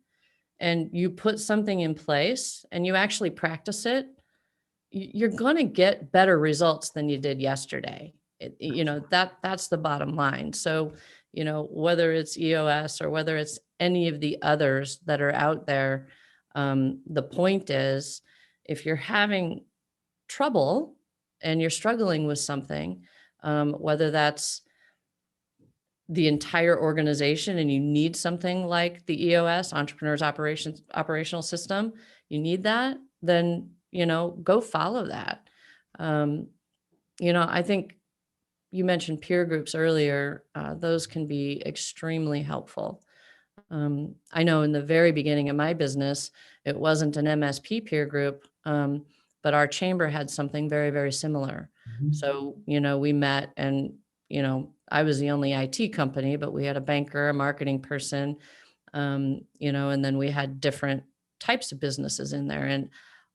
S2: and you put something in place and you actually practice it, you're going to get better results than you did yesterday. That's the bottom line. So, whether it's EOS or whether it's any of the others that are out there, the point is, if you're having trouble and you're struggling with something, whether that's the entire organization and you need something like the EOS, Entrepreneurs Operational System, you need that, then, go follow that. I think you mentioned peer groups earlier. Those can be extremely helpful. I know in the very beginning of my business, it wasn't an MSP peer group, but our chamber had something very, very similar. So, we met and, I was the only IT company, but we had a banker, a marketing person, and then we had different types of businesses in there. And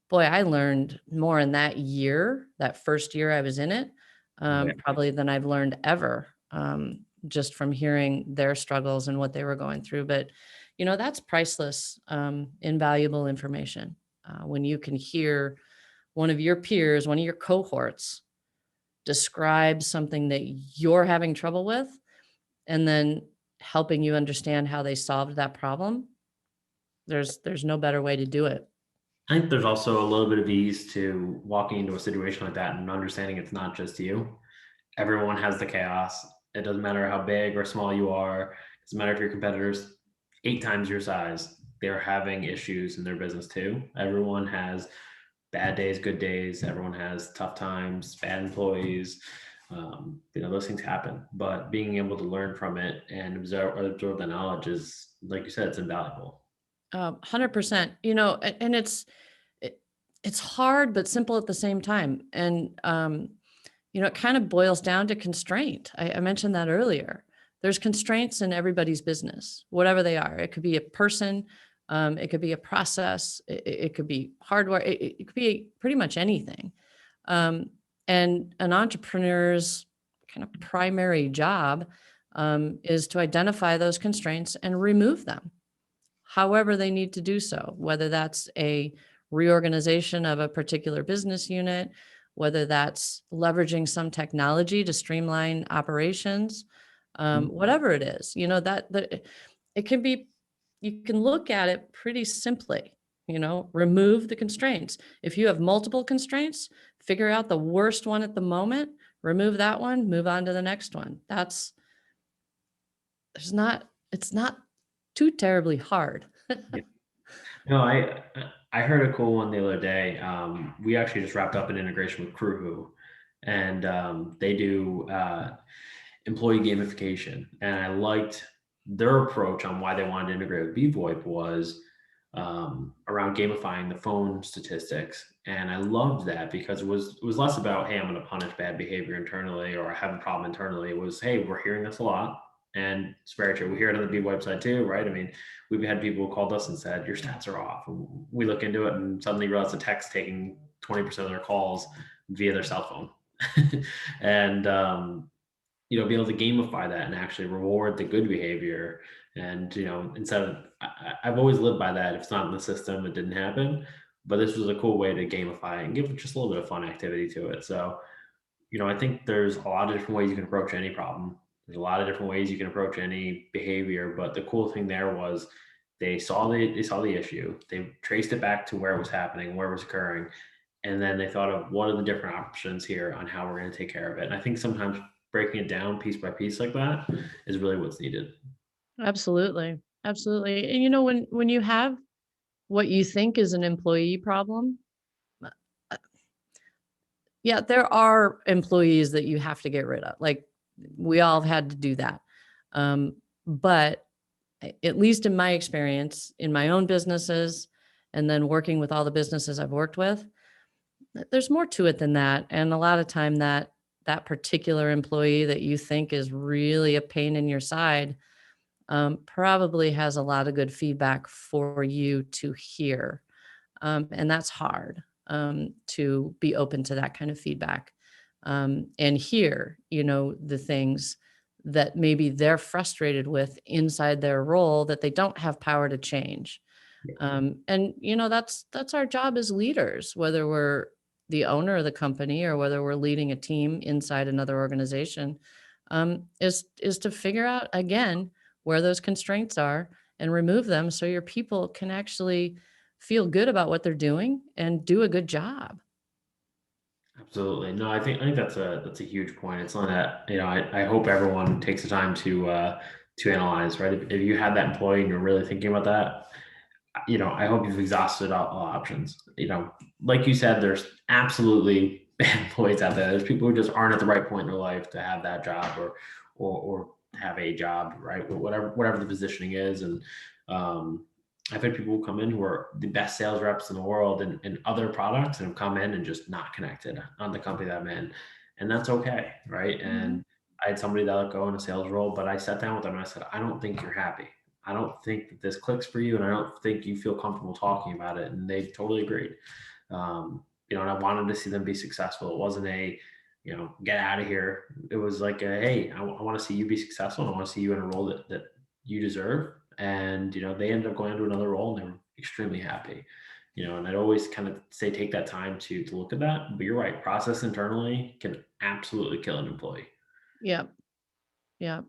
S2: boy, I learned more in that first year I was in it, probably than I've learned ever, just from hearing their struggles and what they were going through. But, that's priceless, invaluable information. When you can hear one of your peers, one of your cohorts describe something that you're having trouble with, and then helping you understand how they solved that problem, there's no better way to do it.
S1: I think there's also a little bit of ease to walking into a situation like that and understanding it's not just you. Everyone has the chaos. It doesn't matter how big or small you are. It doesn't matter if your competitors 8 times your size, they're having issues in their business too. Everyone has bad days, good days. Everyone has tough times, bad employees. Those things happen, but being able to learn from it and absorb the knowledge is, like you said, it's invaluable.
S2: 100%. And it's hard but simple at the same time. And it kind of boils down to constraint. I mentioned that earlier. There's constraints in everybody's business, whatever they are. It could be a person, it could be a process, it could be hardware, it could be pretty much anything. And an entrepreneur's kind of primary job is to identify those constraints and remove them, however they need to do so, whether that's a reorganization of a particular business unit, whether that's leveraging some technology to streamline operations, whatever it is, it can be, you can look at it pretty simply, remove the constraints. If you have multiple constraints, figure out the worst one at the moment, remove that one, move on to the next one. It's not too terribly hard.
S1: No, I heard a cool one the other day. We actually just wrapped up an integration with Crewwho, and they do employee gamification. And I liked their approach on why they wanted to integrate with BVoIP was around gamifying the phone statistics. And I loved that because it was less about, hey, I'm going to punish bad behavior internally or I have a problem internally. It was, hey, we're hearing this a lot. And it's very true. We hear it on the B website too, right? I mean, we've had people who called us and said, your stats are off. And we look into it and suddenly realize the tech's taking 20% of their calls via their cell phone. And, be able to gamify that and actually reward the good behavior. And, instead of, I've always lived by that. If it's not in the system, it didn't happen. But this was a cool way to gamify and give it just a little bit of fun activity to it. So, I think there's a lot of different ways you can approach any problem. There's a lot of different ways you can approach any behavior. But the cool thing there was they saw the issue. They traced it back to where it was happening, where it was occurring. And then they thought of what are the different options here on how we're going to take care of it. And I think sometimes breaking it down piece by piece like that is really what's needed.
S2: Absolutely. Absolutely. And when you have what you think is an employee problem, uh, yeah, there are employees that you have to get rid of. Like we all have had to do that. But at least in my experience, in my own businesses, and then working with all the businesses I've worked with, there's more to it than that. And a lot of time that particular employee that you think is really a pain in your side probably has a lot of good feedback for you to hear. And that's hard to be open to that kind of feedback and hear, the things that maybe they're frustrated with inside their role that they don't have power to change. And that's our job as leaders, whether we're the owner of the company or whether we're leading a team inside another organization, is to figure out again where those constraints are and remove them so your people can actually feel good about what they're doing and do a good job.
S1: Absolutely. No, I think that's a huge point. It's not that, I hope everyone takes the time to analyze, right? If you had that employee and you're really thinking about that, I hope you've exhausted all options. Like you said, there's absolutely bad employees out there. There's people who just aren't at the right point in their life to have that job or have a job, right? Whatever the positioning is. And I've had people who come in who are the best sales reps in the world in other products and have come in and just not connected on the company that I'm in. And that's okay, right?
S2: Mhm.
S1: And I had somebody that let go in a sales role, but I sat down with them and I said, I don't think you're happy. I don't think that this clicks for you, and I don't think you feel comfortable talking about it. And they totally agreed. And I wanted to see them be successful. It wasn't a, get out of here. It was like, hey, I want to see you be successful, and I want to see you in a role that you deserve. And they ended up going into another role, and they were extremely happy. And I'd always kind of say take that time to look at that. But you're right, process internally can absolutely kill an employee.
S2: Yeah. Yeah.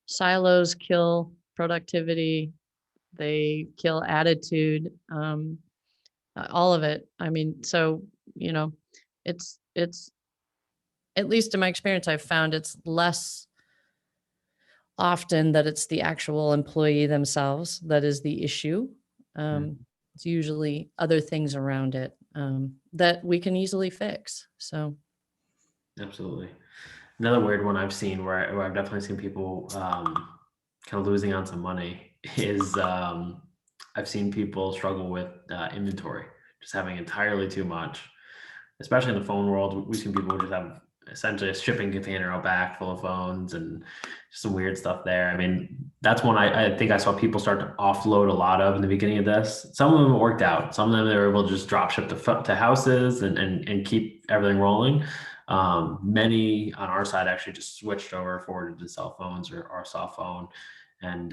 S2: Silos kill productivity. They kill attitude. All of it. I mean, so, it's at least in my experience, I've found it's less often that it's the actual employee themselves that is the issue. It's usually other things around it that we can easily fix. So,
S1: Absolutely. Another weird one I've seen where I've definitely seen people kind of losing on some money is I've seen people struggle with inventory, just having entirely too much, especially in the phone world. We've seen people who just have essentially a shipping container out back full of phones and just some weird stuff there. I mean, that's one I think I saw people start to offload a lot of in the beginning of this. Some of them it worked out. Some of them they were able to just drop ship to houses and keep everything rolling. Many on our side actually just switched over forwarded to cell phones or soft phone. And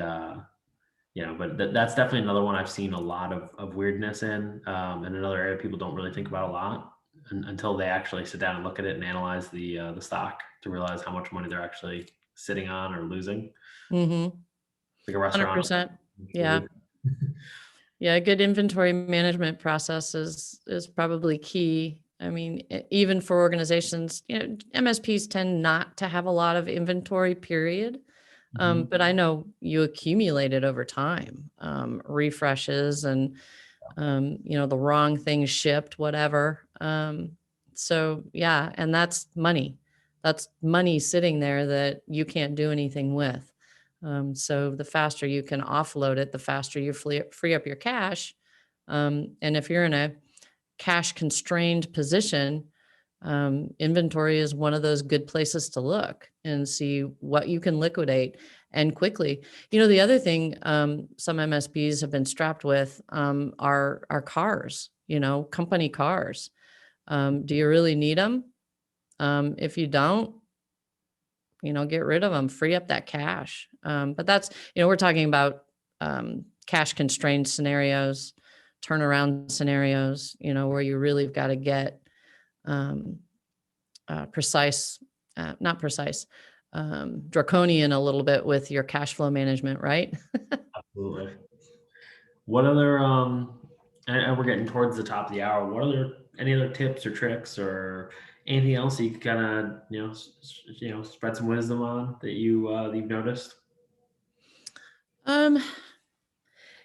S1: but that's definitely another one I've seen a lot of weirdness in, and another area people don't really think about a lot until they actually sit down and look at it and analyze the stock to realize how much money they're actually sitting on or losing.
S2: Mm-hmm.
S1: Like a restaurant.
S2: 100%. Yeah. Yeah. A good inventory management process is probably key. I mean, even for organizations, MSPs tend not to have a lot of inventory, period.
S1: Mhm.
S2: But I know you accumulate it over time, refreshes and, the wrong things shipped, whatever. So yeah, and that's money. That's money sitting there that you can't do anything with. So the faster you can offload it, the faster you free up your cash. And if you're in a cash constrained position, inventory is one of those good places to look and see what you can liquidate and quickly. The other thing some MSPs have been strapped with are cars, company cars. Do you really need them? If you don't, get rid of them, free up that cash. But that's, we're talking about cash constrained scenarios, turnaround scenarios, where you really have got to get precise, not precise, draconian a little bit with your cash flow management, right?
S1: Absolutely. What other and we're getting towards the top of the hour. What other any other tips or tricks or anything else you could kind of spread some wisdom on that you've noticed?
S2: Um,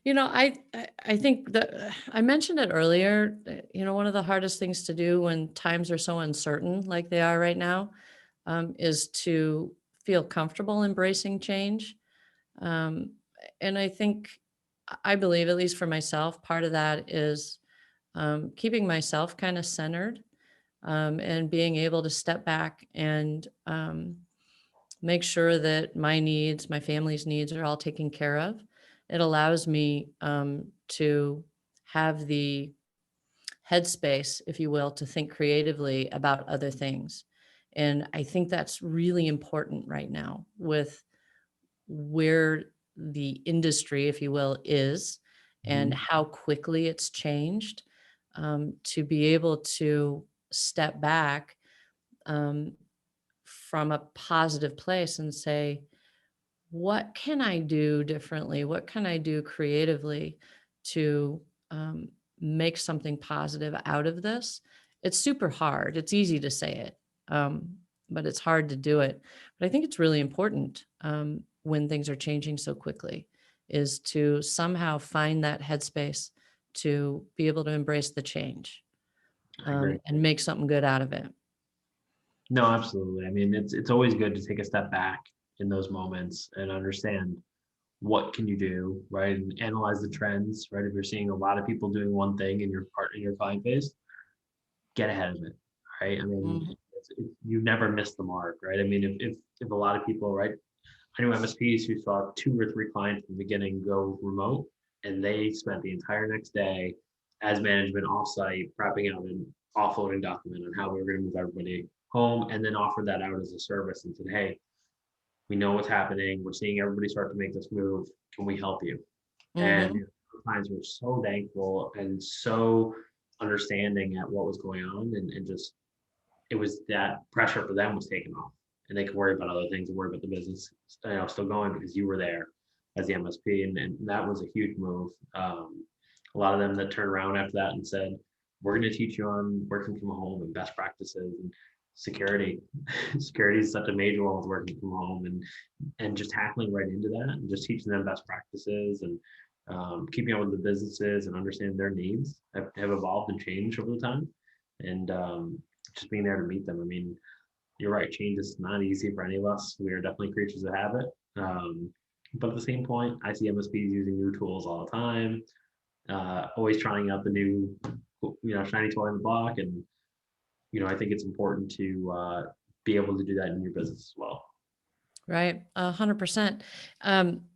S2: I think that I mentioned it earlier. One of the hardest things to do when times are so uncertain like they are right now, is to feel comfortable embracing change. Um, and I believe, at least for myself, part of that is keeping myself kind of centered, and being able to step back and make sure that my needs, my family's needs are all taken care of. It allows me to have the headspace, if you will, to think creatively about other things. And I think that's really important right now with where the industry, if you will, is and
S1: Mhm.
S2: how quickly it's changed, to be able to step back um, from a positive place and say, what can I do differently? What can I do creatively to um, make something positive out of this? It's super hard. It's easy to say it, but it's hard to do it. But I think it's really important when things are changing so quickly, is to somehow find that headspace to be able to embrace the change,
S1: I agree.
S2: and make something good out of it.
S1: No, absolutely. I mean, it's always good to take a step back in those moments and understand what can you do, right? And analyze the trends, right? If you're seeing a lot of people doing one thing in your client base, get ahead of it, right? I mean,
S2: Mhm.
S1: you never miss the mark, right? I mean, if a lot of people, right? I know MSPs who saw 2 or 3 clients from the beginning go remote, and they spent the entire next day as management offsite prepping out an offloading document on how we were going to move everybody home, and then offered that out as a service and said, "Hey, we know what's happening. We're seeing everybody start to make this move. Can we help you?" And
S2: Mhm.
S1: clients were so thankful and so understanding at what was going on, and just it was that pressure for them was taken off, and they could worry about other things and worry about the business, still going because you were there as the MSP, and that was a huge move. A lot of them that turned around after that and said, "We're going to teach you on working from home and best practices and security." Security is such a major one with working from home, and just tackling right into that and just teaching them best practices and keeping up with the businesses and understanding their needs have evolved and changed over the time. And just being there to meet them. I mean, you're right. Change is not easy for any of us. We are definitely creatures of habit. But at the same point, I see MSPs using new tools all the time. always trying out the new, shiny toy in the block. And, I think it's important to be able to do that in your business as well.
S2: Right, 100%.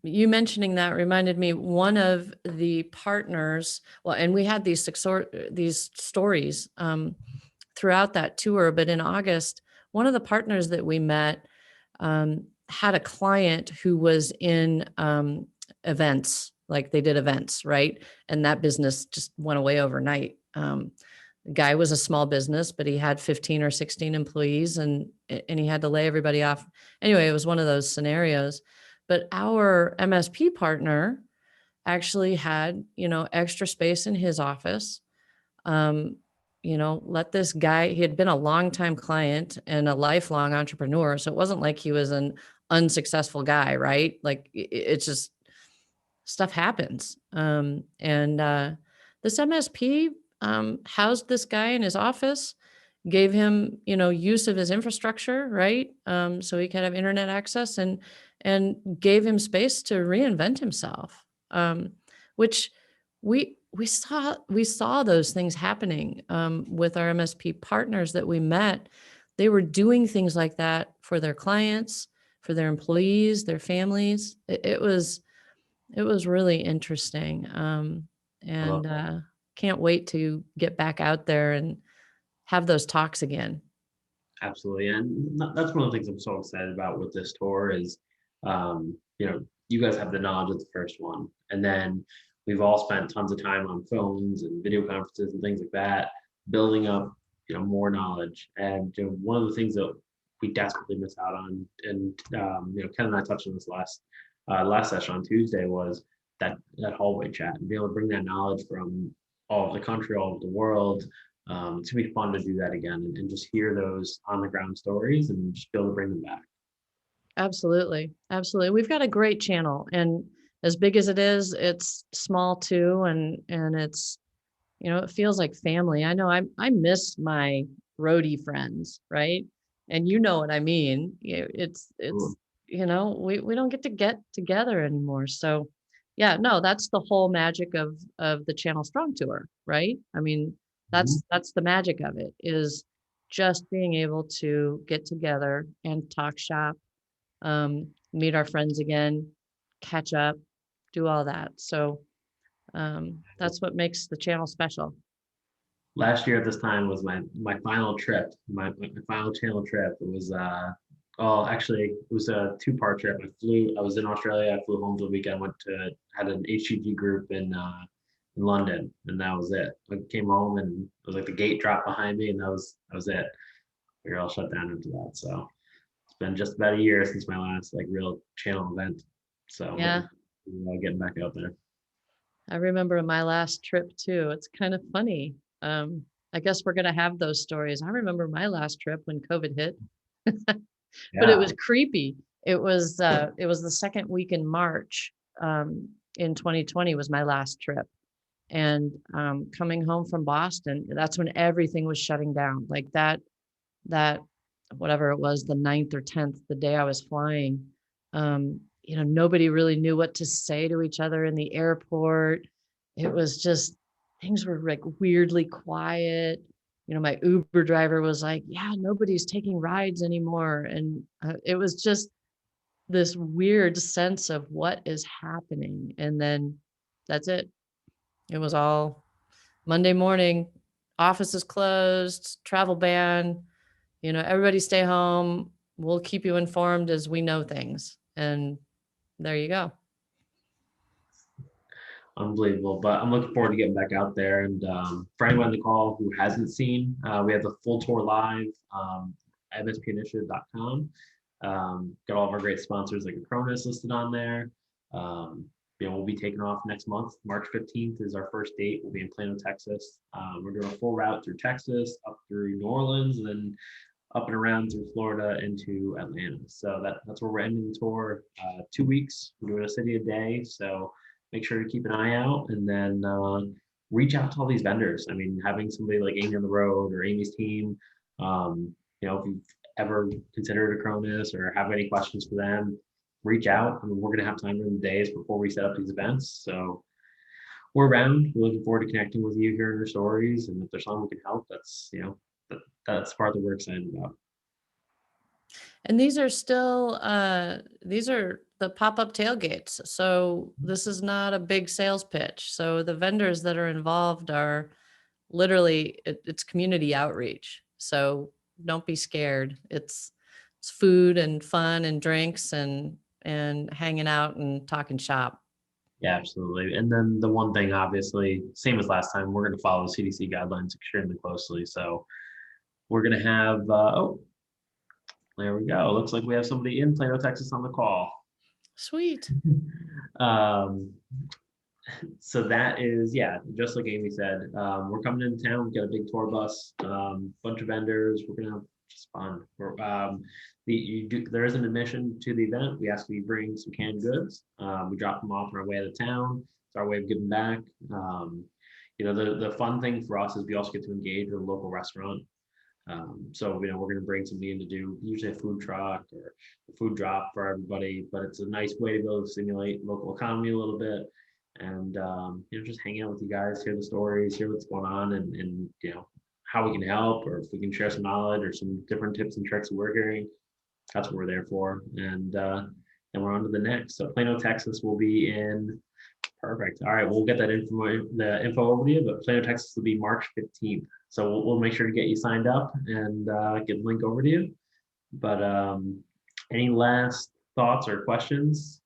S2: You mentioning that reminded me, one of the partners, well, and we had these stories throughout that tour, but in August, one of the partners that we met had a client who was in events, like they did events, right? And that business just went away overnight. The guy was a small business, but he had 15 or 16 employees, and he had to lay everybody off. Anyway, it was one of those scenarios. But our MSP partner actually had, extra space in his office. Let this guy, he had been a longtime client and a lifelong entrepreneur. So it wasn't like he was an unsuccessful guy, right? Like it's just stuff happens. This MSP housed this guy in his office, gave him, use of his infrastructure, right? So he could have internet access, and gave him space to reinvent himself. Which we saw those things happening with our MSP partners that we met. They were doing things like that for their clients, for their employees, their families. It was really interesting. And can't wait to get back out there and have those talks again.
S1: Absolutely. And that's one of the things I'm so excited about with this tour is, you guys have the knowledge of the first one. And then we've all spent tons of time on phones and video conferences and things like that, building up, more knowledge. And one of the things that we desperately miss out on, and Ken and I touched on this last session on Tuesday, was that hallway chat, and be able to bring that knowledge from all over the country, all over the world. It's gonna be fun to do that again, and just hear those on the ground stories and just be able to bring them back.
S2: Absolutely. Absolutely. We've got a great channel, and as big as it is, it's small too. And it's, it feels like family. I know I miss my roadie friends, right? And you know what I mean. It's, we don't get together anymore. So yeah, no, that's the whole magic of the Channel Strong Tour, right? I mean, that's the magic of it, is just being able to get together and talk shop, meet our friends again, catch up, do all that. So that's what makes the channel special.
S1: Last year at this time was my final trip, my final channel trip. It was actually it was a 2-part trip. I was in Australia, I flew home for the weekend, had an HGG group in London, and that was it. I came home and it was like the gate dropped behind me, and that was it. We were all shut down after that. So it's been just about a year since my last like real channel event. So
S2: Yeah,
S1: getting back out there.
S2: I remember my last trip too. It's kind of funny. I guess we're gonna have those stories. I remember my last trip when COVID hit, but it
S1: Yeah.
S2: was creepy. It was the second week in March, in 2020 was my last trip. And coming home from Boston, that's when everything was shutting down. Like that whatever it was, the 9th or 10th, the day I was flying, nobody really knew what to say to each other in the airport. It was just, things were like weirdly quiet. My Uber driver was like, yeah, nobody's taking rides anymore. And it was just this weird sense of what is happening. And then that's it. It was all Monday morning, office is closed, travel ban, everybody stay home. We'll keep you informed as we know things. And there you go.
S1: Unbelievable. But I'm looking forward to getting back out there. And for anyone on the call who hasn't seen, we have the full tour live, mspinitiative.com. Got all of our great sponsors like Acronis listed on there. We'll be taking off next month. March 15th is our first date. We'll be in Plano, Texas. We're doing a full route through Texas, up through New Orleans, and then up and around through Florida into Atlanta. So that's where we're ending the tour. 2 weeks. We're doing a city a day. So make sure to keep an eye out, and then reach out to all these vendors. I mean, having somebody like Amy on the road or Amy's team, if you've ever considered Acronis or have any questions for them, reach out. I mean, we're going to have time in the days before we set up these events. So we're around. We're looking forward to connecting with you, hearing your stories, and if there's something we can help, that's that's part that we're excited about.
S2: And these are still, these are the pop-up tailgates. So this is not a big sales pitch. So the vendors that are involved are literally, it's community outreach. So don't be scared. It's food and fun and drinks and hanging out and talking shop.
S1: Yeah, absolutely. And then the one thing, obviously, same as last time, we're going to follow the CDC guidelines extremely closely. So we're going to have, oh, there we go. Looks like we have somebody in Plano, Texas on the call.
S2: Sweet.
S1: Um, so that is, yeah, just like Amy said, we're coming into town. We've got a big tour bus, bunch of vendors. We're gonna have just fun. There is an admission to the event. We ask you to bring some canned goods. We drop them off on our way out of town. It's our way of giving back. The fun thing for us is we also get to engage with a local restaurant. So we're going to bring somebody in to do usually a food truck or a food drop for everybody, but it's a nice way to be able to stimulate local economy a little bit, and just hang out with you guys, hear the stories, hear what's going on, and how we can help, or if we can share some knowledge or some different tips and tricks that we're hearing. That's what we're there for, and we're on to the next. So Plano, Texas will be in. Perfect. All right, we'll get the info over to you, but Plano, Texas will be March 15th. So we'll make sure to get you signed up and get the link over to you. But any last thoughts or questions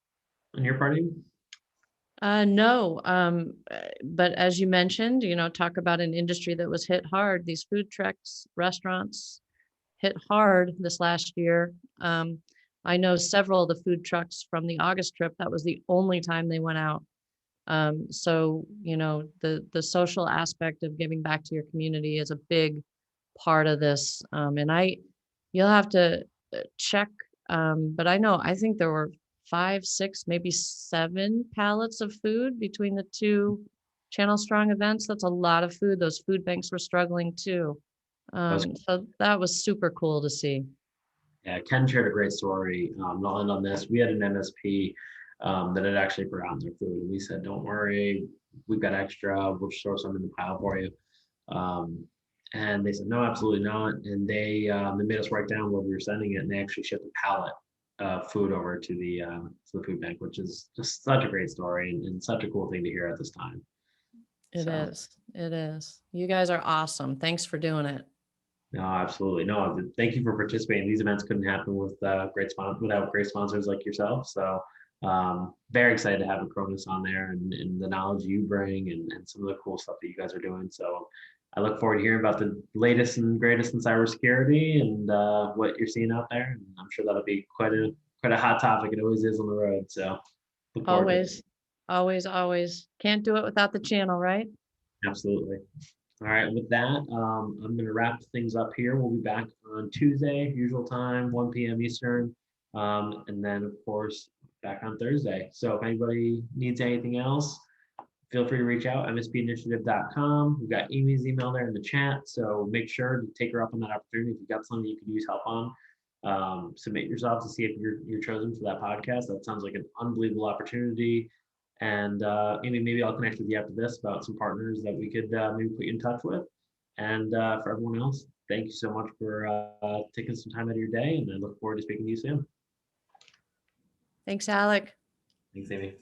S1: on your part?
S2: No, but as you mentioned, talk about an industry that was hit hard. These food trucks, restaurants hit hard this last year. I know several of the food trucks from the August trip, that was the only time they went out. So, the social aspect of giving back to your community is a big part of this. You'll have to check, but I think there were 5, 6, maybe 7 pallets of food between the two Channel Strong events. That's a lot of food. Those food banks were struggling too. So that was super cool to see.
S1: Yeah, Ken shared a great story. I'll end on this. We had an MSP that had actually forgotten their food, and we said, "Don't worry, we've got extra. We'll just throw some in the pile for you." And they said, "No, absolutely not." And they made us write down where we were sending it, and they actually shipped a pallet of food over to the food bank, which is just such a great story and such a cool thing to hear at this time.
S2: It
S1: So.
S2: is. It is. You guys are awesome. Thanks for doing it.
S1: No, absolutely. No, thank you for participating. These events couldn't happen without great sponsors like yourself. So very excited to have Acronis on there and the knowledge you bring and some of the cool stuff that you guys are doing. So I look forward to hearing about the latest and greatest in cybersecurity and what you're seeing out there. And I'm sure that'll be quite a hot topic. It always is on the road. So look forward to it.
S2: Always, always. Can't do it without the channel, right?
S1: Absolutely. All right, with that, I'm going to wrap things up here. We'll be back on Tuesday, usual time, 1 p.m. Eastern. And then, of course, back on Thursday. So if anybody needs anything else, feel free to reach out, mspinitiative.com. We've got Amy's email there in the chat. So make sure to take her up on that opportunity. If you've got something you could use help on, submit yourself to see if you're chosen for that podcast. That sounds like an unbelievable opportunity. And Amy, maybe I'll connect with you after this about some partners that we could maybe put you in touch with. And for everyone else, thank you so much for taking some time out of your day. And I look forward to speaking to you soon.
S2: Thanks, Alec.
S1: Thanks, Amy.